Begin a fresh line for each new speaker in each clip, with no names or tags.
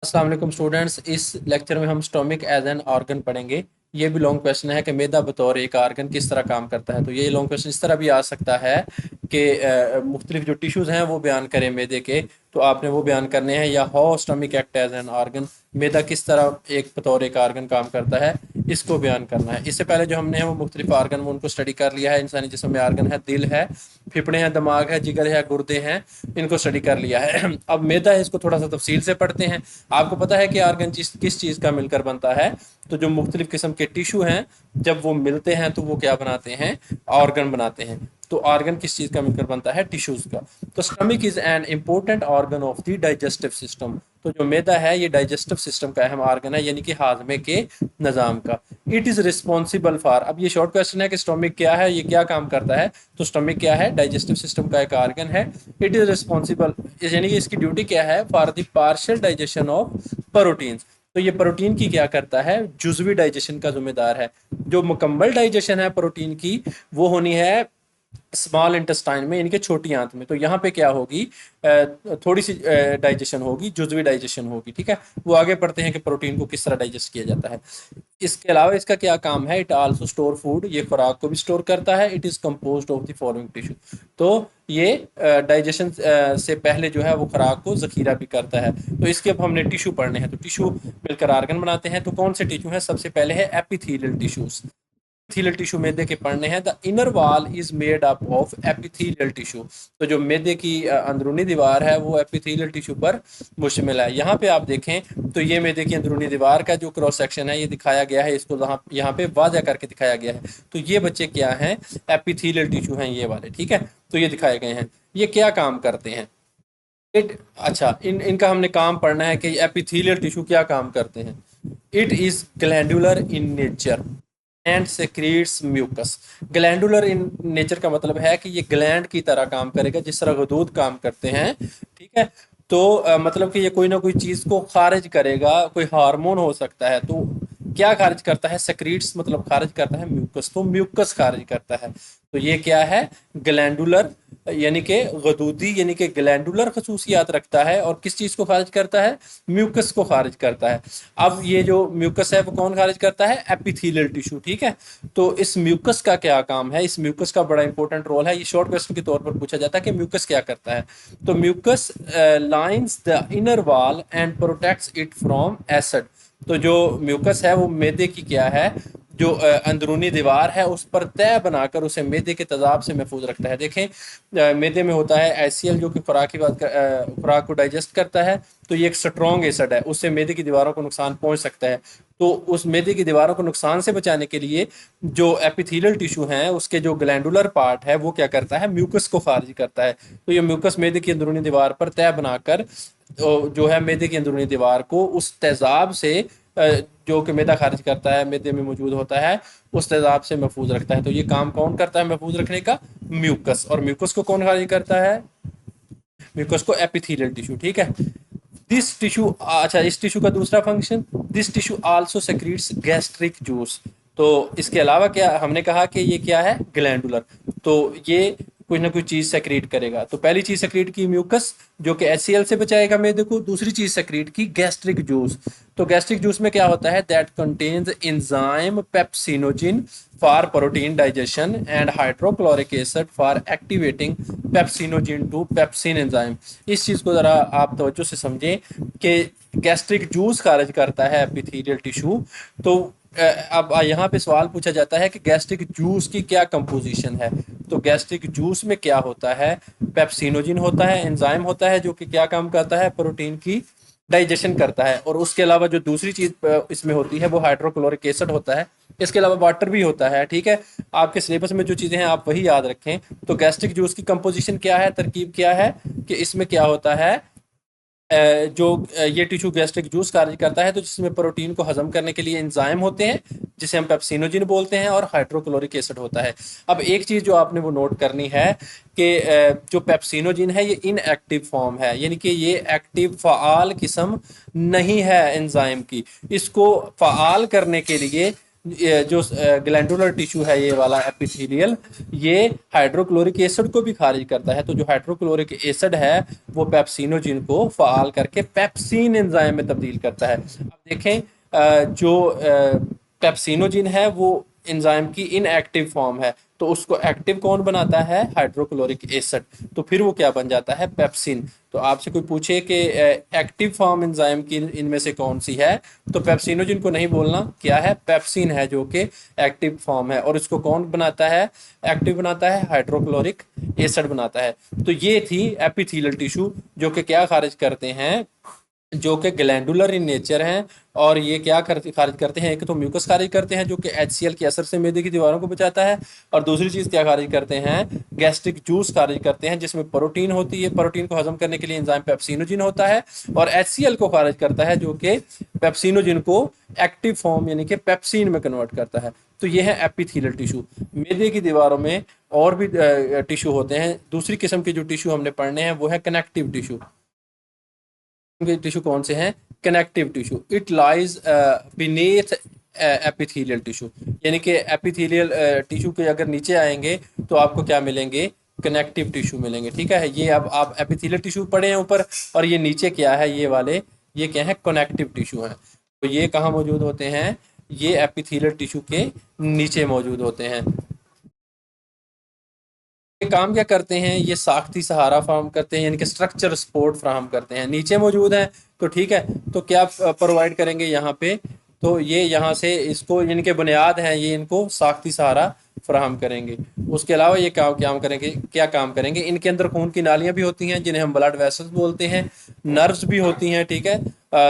अस्सलाम वालेकुम स्टूडेंट्स। इस लेक्चर में हम स्टोमिक एज एन ऑर्गन पढ़ेंगे। ये भी लॉन्ग क्वेश्चन है कि मैदा बतौर एक ऑर्गन किस तरह काम करता है। तो ये लॉन्ग क्वेश्चन इस तरह भी आ सकता है कि मुख्तलिफ जो टिश्यूज़ हैं वो बयान करें मैदे के, तो आपने वो बयान करने हैं। या how stomach act as an organ, मैदा किस तरह एक बतौर एक ऑर्गन काम करता है, इसको बयान करना है। इससे पहले जो हमने है वो मुख्तलिफ ऑर्गन वो उनको स्टडी कर लिया है। इंसानी जिस्म में ऑर्गन है, दिल है, फेफड़े हैं, दिमाग है, जिगर है, गुर्दे हैं, इनको स्टडी कर लिया है। अब मैदा है, इसको थोड़ा सा तफसील से पढ़ते हैं। आपको पता है कि ऑर्गन किस चीज़ का मिलकर बनता है। तो जो मुख्तलिफ किस्म के टिश्यू हैं जब वो मिलते हैं तो वो क्या बनाते हैं, ऑर्गन बनाते हैं। तो ऑर्गन किस चीज़ का मिलकर बनता है, टिश्यूज़ का। तो stomach is an important organ of the digestive system. तो जो मैदा है ये डाइजेस्टिव सिस्टम का अहम ऑर्गन है, यानी कि हाजमे के निज़ाम का। इट इज़ रिस्पॉन्सिबल फॉर, अब ये शॉर्ट क्वेश्चन है कि स्टमक क्या है, ये क्या काम करता है। तो स्टमक क्या है, डाइजेस्टिव सिस्टम का एक ऑर्गन है। इट इज़ रिस्पॉन्सिबल, यानी कि इसकी ड्यूटी क्या है, for the partial digestion of proteins. तो ये प्रोटीन की क्या करता है, जुजवी डाइजेशन का जिम्मेदार है। जो मुकम्मल डाइजेशन है प्रोटीन की वो होनी है स्मॉल इंटेस्टाइन में, इनके छोटी आंत में। तो यहाँ पे क्या होगी, थोड़ी सी डाइजेशन होगी, जुजवी डाइजेशन होगी। ठीक है, वो आगे पढ़ते हैं कि प्रोटीन को किस तरह डाइजेस्ट किया जाता है। इसके अलावा इसका क्या काम है, इट आल्सो स्टोर फूड, ये खुराक को भी स्टोर करता है। It is composed of the following tissue, तो ये डाइजेशन से पहले जो है वो खुराक को जखीरा भी करता है। तो इसके अब हमने टिश्यू पढ़ने हैं। तो टिश्यू मिलकर ऑर्गन बनाते हैं। तो कौन से टिश्यू हैं, सबसे पहले है एपिथेलियल टिश्यूज। एपिथेलियल टिश्यू मैदे के पढ़ने हैं। The inner wall is made up of epithelial tissue. तो जो मैदे की अंदरूनी दीवार है वो एपिथेलियल टिश्यू पर मुश्तमिल है। यहाँ पे आप देखें तो ये मैदे की अंदरूनी दीवार का जो क्रॉस सेक्शन है ये दिखाया गया है, इसको यहाँ पे वाज़ह करके दिखाया गया है। तो ये बच्चे क्या हैं, एपिथेलियल टिश्यू हैं ये वाले। ठीक है, तो ये दिखाए गए हैं। ये क्या काम करते हैं, इट, अच्छा इनका हमने काम पढ़ना है कि एपिथेलियल टिश्यू क्या काम करते हैं। It is glandular in nature and secretes mucus. Glandular in nature का मतलब है कि ये ग्लैंड की तरह काम करेगा, जिस तरह गदूद काम करते हैं। ठीक है, तो मतलब कि ये कोई ना कोई चीज़ को खारिज करेगा, कोई हार्मोन हो सकता है। तो क्या खारिज करता है, सेक्रीट्स मतलब खारिज करता है म्यूकस, तो म्यूकस खारिज करता है। तो ये क्या है, ग्लैंडुलर, यानी कि गदूदी, यानी कि ग्लैंडुलर खसूसियात रखता है। और किस चीज़ को खारिज करता है, म्यूकस को खारिज करता है। अब ये जो म्यूकस है वो कौन खारिज करता है, एपिथेलियल टिश्यू। ठीक है, तो इस म्यूकस का क्या काम है, इस म्यूकस का बड़ा इंपॉर्टेंट रोल है। ये शॉर्ट क्वेश्चन के तौर पर पूछा जाता है कि म्यूकस क्या करता है। तो mucus lines the inner wall and protects it from acid. तो जो म्यूकस है वो मैदे की क्या है, जो अंदरूनी दीवार है उस पर तय बनाकर उसे मैदे के तेजाब से महफूज रखता है। देखें, मैदे में होता है एसीएल जो कि खुराक की खुराक को डाइजेस्ट करता है। तो ये एक स्ट्रॉन्ग एसिड है, उससे मैदे की दीवारों को नुकसान पहुंच सकता है। तो उस मैदे की दीवारों को नुकसान से बचाने के लिए जो एपिथेलियल टिश्यू हैं उसके जो ग्लैंडुलर पार्ट है वो क्या करता है, म्यूकस को खारिज करता है। तो ये म्यूकस मैदे की अंदरूनी दीवार पर तय बनाकर जो है मैदे की अंदरूनी दीवार को उस तेजाब से जो कि मैदा खारिज करता है, मैदे में मौजूद होता है, उस तेजाब से महफूज रखता है। तो ये काम कौन करता है महफूज रखने का, म्यूकस। और म्यूकस को कौन खारिज करता है, म्यूकस को एपिथेलियल टिश्यू। ठीक है, दिस टिश्यू, अच्छा इस टिश्यू का दूसरा function, this tissue also secretes gastric juice. तो इसके अलावा क्या हमने कहा कि ये क्या है, ग्लैंडुलर। तो ये कुछ ना कुछ चीज सेक्रेट करेगा। तो पहली चीज सेक्रेट की म्यूकस, जो कि एचसीएल से बचाएगा मैदे को। दूसरी चीज सेक्रेट की गैस्ट्रिक जूस। तो गैस्ट्रिक जूस में क्या होता है, that contains enzyme pepsinogen for protein digestion and hydrochloric acid for activating pepsinogen to pepsin enzyme. इस चीज को जरा आप तवज्जो से समझें कि गैस्ट्रिक जूस खारिज करता है एपिथेलियल टिश्यू। तो अब यहाँ पे सवाल पूछा जाता है कि गैस्ट्रिक जूस की क्या कंपोजिशन है। तो गैस्ट्रिक जूस में क्या होता है, पेप्सिनोजिन होता है, एंजाइम होता है जो कि क्या काम करता है, प्रोटीन की डाइजेशन करता है। और उसके अलावा जो दूसरी चीज इसमें होती है वो हाइड्रोक्लोरिक एसिड होता है। इसके अलावा वाटर भी होता है। ठीक है, आपके सिलेबस में जो चीजें हैं आप वही याद रखें। तो गैस्ट्रिक जूस की कंपोजिशन क्या है, तरकीब क्या है, कि इसमें क्या होता है, जो ये टिश्यू गैस्ट्रिक जूस कार्य करता है तो जिसमें प्रोटीन को हजम करने के लिए एंजाइम होते हैं जिसे हम पेप्सिनोजिन बोलते हैं, और हाइड्रोक्लोरिक एसिड होता है। अब एक चीज जो आपने वो नोट करनी है कि जो पेप्सिनोजिन है ये इनएक्टिव फॉर्म है, यानी कि ये एक्टिव फ़ाल किस्म नहीं है एंजाइम की। इसको फ़ाल करने के लिए जो ग्लैंडुलर टिश्यू है ये वाला एपिथेलियल, ये हाइड्रोक्लोरिक एसिड को भी खारिज करता है। तो जो हाइड्रोक्लोरिक एसिड है वो पेप्सिनोजिन को फाल करके पेप्सिन एंजाइम में तब्दील करता है। अब देखें जो पेप्सिनोजिन है वो एंजाइम की इनएक्टिव फॉर्म है, तो उसको एक्टिव कौन बनाता है? Hydrochloric acid. तो फिर वो क्या बन जाता है? पेप्सिन। तो आपसे कोई पूछे कि एक्टिव फॉर्म एंजाइम की इनमें से कौन सी है, तो पेप्सिनोजिन को नहीं बोलना, क्या है? पेप्सिन है जो कि एक्टिव फॉर्म है। और इसको कौन बनाता है? एक्टिव बनाता है हाइड्रोक्लोरिक एसिड बनाता है। तो ये थी एपिथेलियल टिश्यू जो कि क्या खारिज करते हैं, जो कि ग्लैंडुलर इन नेचर हैं। और ये क्या करते खारिज करते हैं? एक तो म्यूकस खारिज करते हैं जो कि HCl के असर से मैदे की दीवारों को बचाता है, और दूसरी चीज़ क्या खारिज करते हैं? गैस्ट्रिक जूस खारिज करते हैं जिसमें प्रोटीन होती है। प्रोटीन को हजम करने के लिए एंजाइम पेप्सिनोजिन होता है, और HCl को खारिज करता है जो कि पेप्सिनोजिन को एक्टिव फॉर्म यानी कि पेप्सिन में कन्वर्ट करता है। तो ये है एपिथेलियल टिश्यू। मैदे की दीवारों में और भी टिश्यू होते हैं। दूसरी किस्म के जो टिश्यू हमने पढ़ने हैं वो है कनेक्टिव टिश्यू। के टिश्यू कौन से हैं? Connective tissue. It lies beneath epithelial tissue, यानी कि एपिथेलियल टिश्यू के अगर नीचे आएंगे तो आपको क्या मिलेंगे? कनेक्टिव टिश्यू मिलेंगे। ठीक है, ये अब आप एपिथेलियल टिश्यू पढ़े हैं ऊपर, और ये नीचे क्या है? ये वाले ये क्या है? कनेक्टिव टिश्यू हैं। तो ये कहाँ मौजूद होते हैं? ये एपिथेलियल टिश्यू के नीचे मौजूद होते हैं। ये काम क्या करते हैं? ये साख्ती सहारा फराहम करते हैं, यानी कि स्ट्रक्चर सपोर्ट फराहम करते हैं। नीचे मौजूद है तो ठीक है, तो क्या प्रोवाइड करेंगे यहाँ पे? तो ये यहाँ से इसको, यानी कि बुनियाद है, ये इनको साख्ती सहारा फराहम करेंगे। उसके अलावा ये काम क्या करेंगे? क्या काम करेंगे? इनके अंदर खून की नालियाँ भी होती हैं जिन्हें हम ब्लड वेसल्स बोलते हैं। नर्व्स भी होती हैं, ठीक है।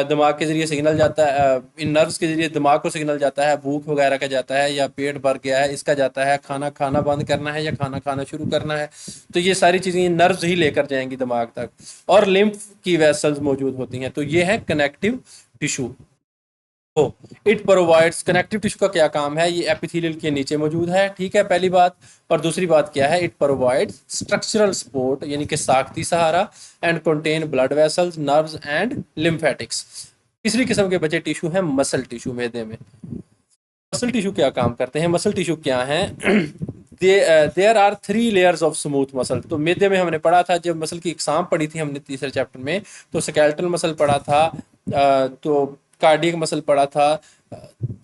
दिमाग के जरिए सिग्नल जाता है, इन नर्व्स के जरिए दिमाग को सिग्नल जाता है, भूख वगैरह का जाता है, या पेट भर गया है इसका जाता है, खाना खाना बंद करना है या खाना खाना शुरू करना है। तो ये सारी चीज़ें नर्व्स ही लेकर जाएंगी दिमाग तक। और लिम्फ की वेसल्स मौजूद होती हैं। तो ये है कनेक्टिव टिश्यू। तो इट प्रोवाइड्स, कनेक्टिव टिश्यू का क्या काम है? ये एपिथेलियल के नीचे मौजूद है, ठीक है, पहली बात। और दूसरी बात क्या है? इट प्रोवाइड्स स्ट्रक्चरल सपोर्ट, यानी कि साख्ती सहारा, and contain blood vessels, nerves and lymphatics. तीसरी किस्म के बचे टिश्यू हैं मसल टिश्यू मैदे में। मसल टिश्यू क्या काम करते हैं? मसल टिश्यू क्या है? There are 3 layers of smooth muscle. तो मैदे में हमने पढ़ा था, जब मसल की इकसाम पढ़ी थी हमने तीसरे चैप्टर में, तो स्केलेटल मसल पढ़ा था, तो कार्डियक मसल पढ़ा था,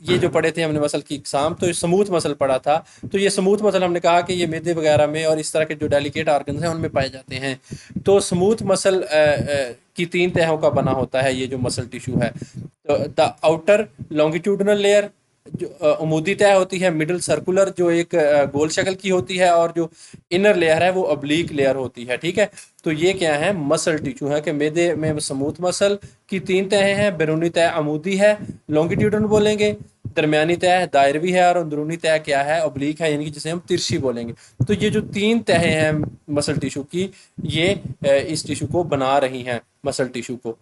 ये जो पढ़े थे हमने मसल की इकसाम, तो स्मूथ मसल पढ़ा था। तो ये स्मूथ मसल हमने कहा कि ये मैदे वगैरह में और इस तरह के जो डेलिकेट ऑर्गन्स हैं उनमें पाए जाते हैं। तो स्मूथ मसल की 3 तहों का बना होता है ये जो मसल टिश्यू है। तो द आउटर लॉन्गिट्यूडनल लेयर जो अमूदी तह होती है, मिडल सर्कुलर जो एक गोल शक्ल की होती है, और जो इनर लेयर है वो ऑब्लिक लेयर होती है, ठीक है। तो ये क्या है? मसल टिश्यू है कि मैदे में स्मूथ मसल की 3 तहें हैं। बैरूनी तह अमूदी है, लॉन्गिट्यूडनल बोलेंगे, दरमियानी तह दायरवी है, और अंदरूनी तह क्या है? ऑब्लिक है, यानी कि जिसे हम तिरछी बोलेंगे। तो ये जो 3 तहें हैं मसल टिश्यू की, ये इस टिश्यू को बना रही हैं, मसल टिश्यू को।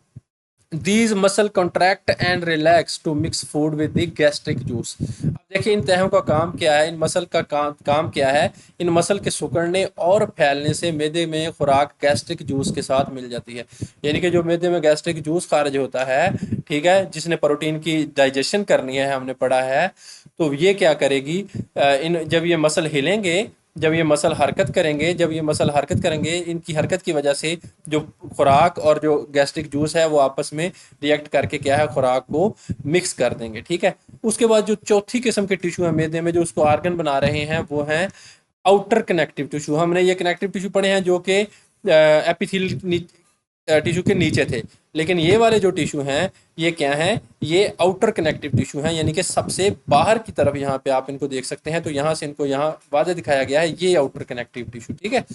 These muscle contract and relax to mix food with the gastric juice। अब देखिए इन तहों का काम क्या है? इन मसल का काम क्या है? इन मसल के सिकुड़ने और फैलने से मैदे में खुराक गैस्ट्रिक जूस के साथ मिल जाती है। यानी कि जो मैदे में गैस्ट्रिक जूस खारिज होता है, ठीक है, जिसने प्रोटीन की डाइजेशन करनी है, हमने पढ़ा है, तो ये क्या करेगी? इन जब ये मसल हिलेंगे, जब ये मसल हरकत करेंगे, जब ये मसल हरकत करेंगे, इनकी हरकत की वजह से जो खुराक और जो गैस्ट्रिक जूस है वो आपस में रिएक्ट करके क्या है? खुराक को मिक्स कर देंगे, ठीक है। उसके बाद जो चौथी किस्म के टिश्यू है मैदे में जो उसको आर्गन बना रहे हैं, वो हैं आउटर कनेक्टिव टिश्यू। हमने ये कनेक्टिव टिश्यू पढ़े हैं जो कि एपिथेलियल टिश्यू के नीचे थे, लेकिन ये वाले जो टिश्यू हैं ये क्या हैं? ये आउटर कनेक्टिव टिश्यू हैं, यानी कि सबसे बाहर की तरफ। यहाँ पे आप इनको देख सकते हैं, तो यहाँ से इनको यहाँ वाज़ेह दिखाया गया है, ये आउटर कनेक्टिव टिश्यू, ठीक है।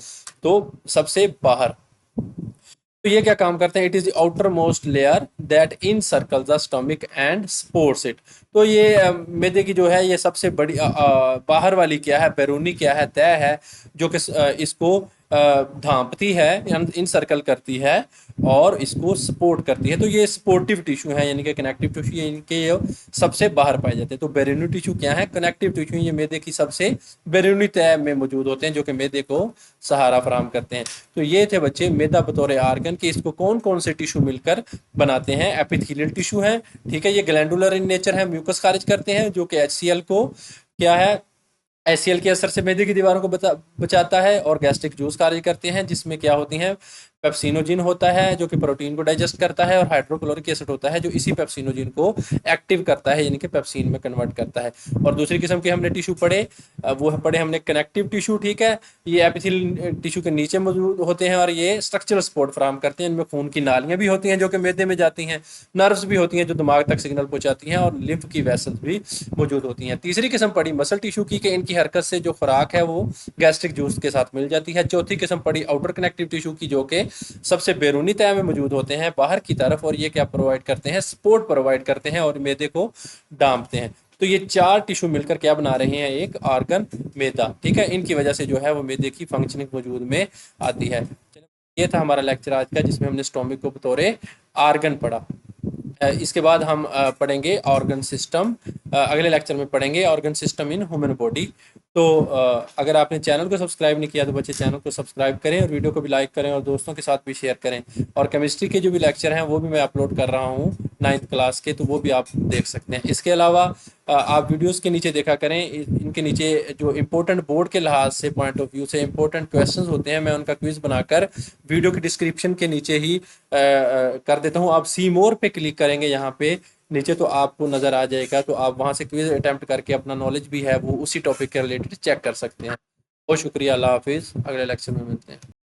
तो सबसे बाहर, तो ये क्या काम करते हैं? It is the outer most layer that in circle the stomach and supports it. तो ये मैदे की जो है ये सबसे बड़ी बाहर वाली क्या है? बैरूनी क्या है? तह है जो कि इसको धांपती है, इनसर्कल करती है और इसको सपोर्ट करती है। तो ये सपोर्टिव टिश्यू है, यानी कि कनेक्टिव टिश्यू इनके ये सबसे बाहर पाए जाते हैं। तो बैरूनी टिश्यू क्या है? Connective tissue. ये मैदे की सबसे बैरूनी तह में मौजूद होते हैं, जो कि मैदे को सहारा फराहम करते हैं। तो ये थे बच्चे मैदा बतौर आर्गन कि इसको कौन कौन से टिश्यू मिलकर बनाते हैं। एपिथेलियल टिश्यू है, ठीक है, ये ग्लैंडुलर इन नेचर है, म्यूकस खारिज करते हैं, जो कि एचसीएल को क्या है, एचसीएल के असर से मैदे की दीवारों को बचाता है, और गैस्ट्रिक जूस खारिज करते हैं, जिसमें क्या होती हैं, पेप्सिनोजिन होता है जो कि प्रोटीन को डाइजेस्ट करता है, और हाइड्रोक्लोरिक एसिड होता है जो इसी पेप्सिनोजिन को एक्टिव करता है, यानी कि पेप्सिन में कन्वर्ट करता है। और दूसरी किस्म के हमने टिश्यू पढ़े, वो पढ़े हमने कनेक्टिव टिश्यू, ठीक है, ये एपिथेलियल टिश्यू के नीचे मौजूद होते हैं और ये स्ट्रक्चरल सपोर्ट फराहम करते हैं। इनमें खून की नालियां भी होती हैं जो कि मैदे में जाती हैं, नर्व्स भी होती हैं जो दिमाग तक सिग्नल पहुंचाती हैं, और लिम्फ की वेसल्स भी मौजूद होती हैं। तीसरी किस्म पड़ी मसल टिश्यू की, कि इनकी हरकत से जो खुराक है वो गैस्ट्रिक जूस के साथ मिल जाती है। चौथी किस्म पड़ी आउटर कनेक्टिव टिश्यू की, जो कि सबसे बैरूनी तह में मौजूद होते हैं बाहर की तरफ, और ये क्या प्रोवाइड करते हैं, सपोर्ट प्रोवाइड करते हैं और मैदे को डांपते हैं। तो ये चार टिश्यू मिलकर क्या बना रहे हैं, एक ऑर्गन मैदा, ठीक है। इनकी वजह से जो है वो मैदे की फंक्शनिंग वजूद में आती है। ये था हमारा लेक्चर आज का, जिसमें हमने स्टोमिक को बतौर आर्गन पढ़ा। इसके बाद हम पढ़ेंगे ऑर्गन सिस्टम, अगले लेक्चर में पढ़ेंगे organ system in human body. तो अगर आपने चैनल को सब्सक्राइब नहीं किया तो बच्चे चैनल को सब्सक्राइब करें और वीडियो को भी लाइक करें और दोस्तों के साथ भी शेयर करें। और केमिस्ट्री के जो भी लेक्चर हैं वो भी मैं अपलोड कर रहा हूँ 9th क्लास के, तो वो भी आप देख सकते हैं। इसके अलावा आप वीडियोस के नीचे देखा करें, इनके नीचे जो इंपॉर्टेंट बोर्ड के लिहाज से पॉइंट ऑफ व्यू से इंपॉर्टेंट क्वेश्चंस होते हैं, मैं उनका क्विज बनाकर वीडियो के डिस्क्रिप्शन के नीचे ही कर देता हूँ। आप सी मोर पे क्लिक करेंगे यहाँ पे नीचे, तो आपको नज़र आ जाएगा, तो आप वहाँ से क्विज अटैम्प्ट करके अपना नॉलेज भी है वो उसी टॉपिक के रिलेटेड चेक कर सकते हैं। बहुत शुक्रिया, अल्लाह हाफिज़, अगले लेक्चर में मिलते हैं।